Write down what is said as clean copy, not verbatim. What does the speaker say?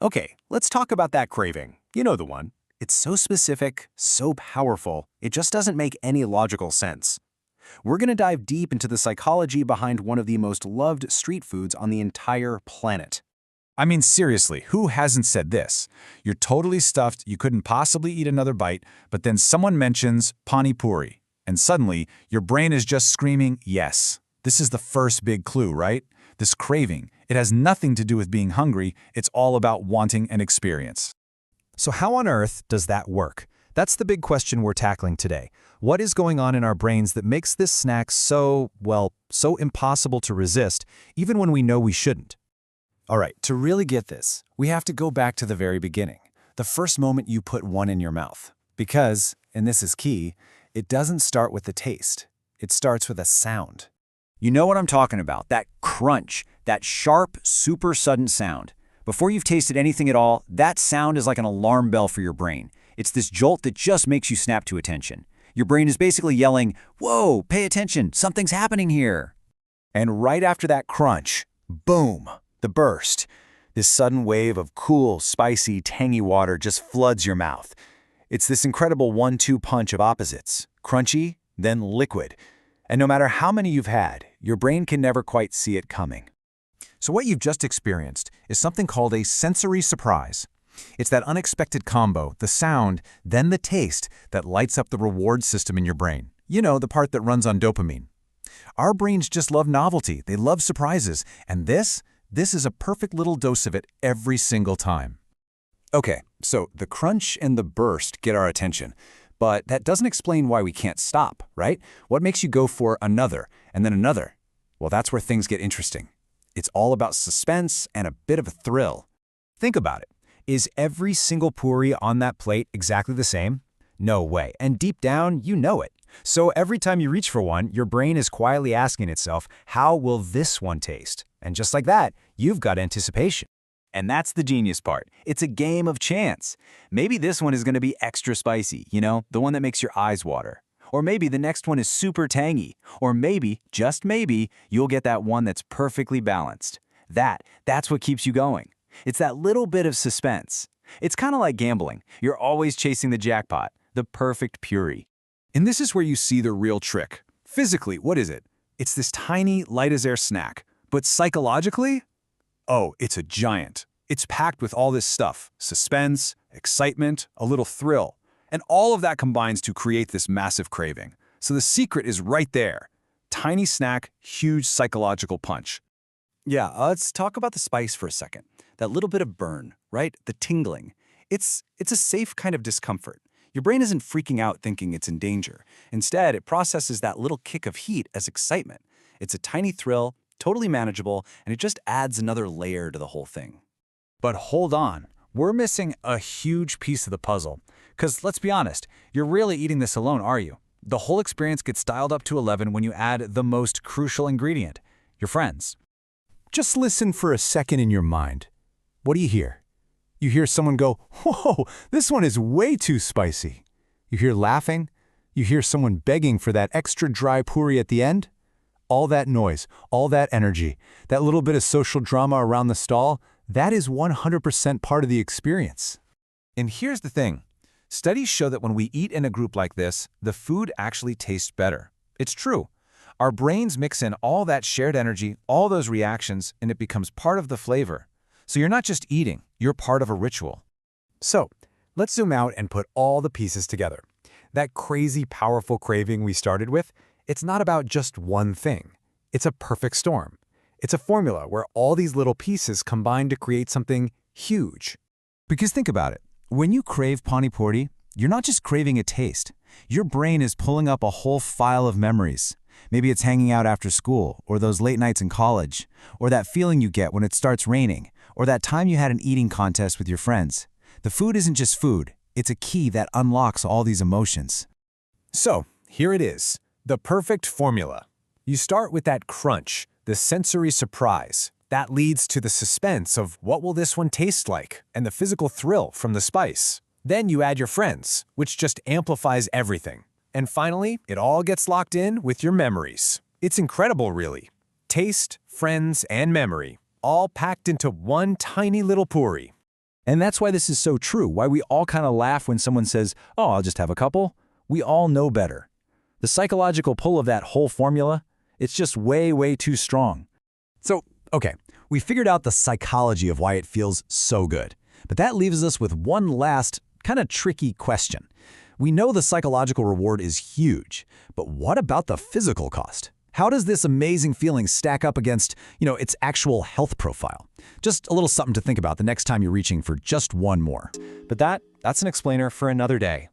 Okay, let's talk about that craving. You know the one. It's so specific, so powerful, it just doesn't make any logical sense. We're going to dive deep into the psychology behind one of the most loved street foods on the entire planet. I mean, seriously, who hasn't said this? You're totally stuffed, you couldn't possibly eat another bite, but then someone mentions Pani Puri, and suddenly your brain is just screaming, yes. This is the first big clue, right? This craving. It has nothing to do with being hungry, it's all about wanting an experience. So how on earth does that work? That's the big question we're tackling today. What is going on in our brains that makes this snack so impossible to resist, even when we know we shouldn't? All right, to really get this, we have to go back to the very beginning, the first moment you put one in your mouth. Because, and this is key, it doesn't start with the taste. It starts with a sound. You know what I'm talking about, that crunch, that sharp, super sudden sound. Before you've tasted anything at all, that sound is like an alarm bell for your brain. It's this jolt that just makes you snap to attention. Your brain is basically yelling, "Whoa, pay attention, something's happening here." And right after that crunch, boom, the burst. This sudden wave of cool, spicy, tangy water just floods your mouth. It's this incredible 1-2 punch of opposites, crunchy, then liquid. And no matter how many you've had, your brain can never quite see it coming. So what you've just experienced is something called a sensory surprise. It's that unexpected combo, the sound, then the taste, that lights up the reward system in your brain. You know, the part that runs on dopamine. Our brains just love novelty, they love surprises, and this is a perfect little dose of it every single time. Okay, so the crunch and the burst get our attention, but that doesn't explain why we can't stop, right? What makes you go for another, and then another? Well, that's where things get interesting. It's all about suspense and a bit of a thrill. Think about it. Is every single puri on that plate exactly the same? No way, and deep down, you know it. So every time you reach for one, your brain is quietly asking itself, how will this one taste? And just like that, you've got anticipation. And that's the genius part. It's a game of chance. Maybe this one is going to be extra spicy, you know, the one that makes your eyes water. Or maybe the next one is super tangy. Or maybe, just maybe, you'll get that one that's perfectly balanced. That's what keeps you going. It's that little bit of suspense. It's kind of like gambling. You're always chasing the jackpot, the perfect puri. And this is where you see the real trick. Physically, what is it? It's this tiny, light-as-air snack. But psychologically? Oh, it's a giant. It's packed with all this stuff. Suspense, excitement, a little thrill. And all of that combines to create this massive craving. So the secret is right there. Tiny snack, huge psychological punch. Yeah, let's talk about the spice for a second. That little bit of burn, right? The tingling. It's a safe kind of discomfort. Your brain isn't freaking out thinking it's in danger. Instead, it processes that little kick of heat as excitement. It's a tiny thrill, totally manageable, and it just adds another layer to the whole thing. But hold on, we're missing a huge piece of the puzzle. Because let's be honest, you're really eating this alone, are you? The whole experience gets dialed up to 11 when you add the most crucial ingredient, your friends. Just listen for a second in your mind. What do you hear? You hear someone go, "Whoa, this one is way too spicy." You hear laughing. You hear someone begging for that extra dry puri at the end. All that noise, all that energy, that little bit of social drama around the stall, that is 100% part of the experience. And here's the thing. Studies show that when we eat in a group like this, the food actually tastes better. It's true. Our brains mix in all that shared energy, all those reactions, and it becomes part of the flavor. So you're not just eating, you're part of a ritual. So, let's zoom out and put all the pieces together. That crazy, powerful craving we started with, it's not about just one thing. It's a perfect storm. It's a formula where all these little pieces combine to create something huge. Because think about it. When you crave Pani Puri, you're not just craving a taste. Your brain is pulling up a whole file of memories. Maybe it's hanging out after school, or those late nights in college, or that feeling you get when it starts raining, or that time you had an eating contest with your friends. The food isn't just food. It's a key that unlocks all these emotions. So, here it is. The perfect formula. You start with that crunch, the sensory surprise. That leads to the suspense of what will this one taste like, and the physical thrill from the spice. Then you add your friends, which just amplifies everything. And finally, it all gets locked in with your memories. It's incredible, really. Taste, friends, and memory, all packed into one tiny little puri. And that's why this is so true, why we all kind of laugh when someone says, oh, I'll just have a couple. We all know better. The psychological pull of that whole formula, it's just way, way too strong. So, okay, we figured out the psychology of why it feels so good. But that leaves us with one last, kind of tricky question. We know the psychological reward is huge, but what about the physical cost? How does this amazing feeling stack up against, its actual health profile? Just a little something to think about the next time you're reaching for just one more. But that's an explainer for another day.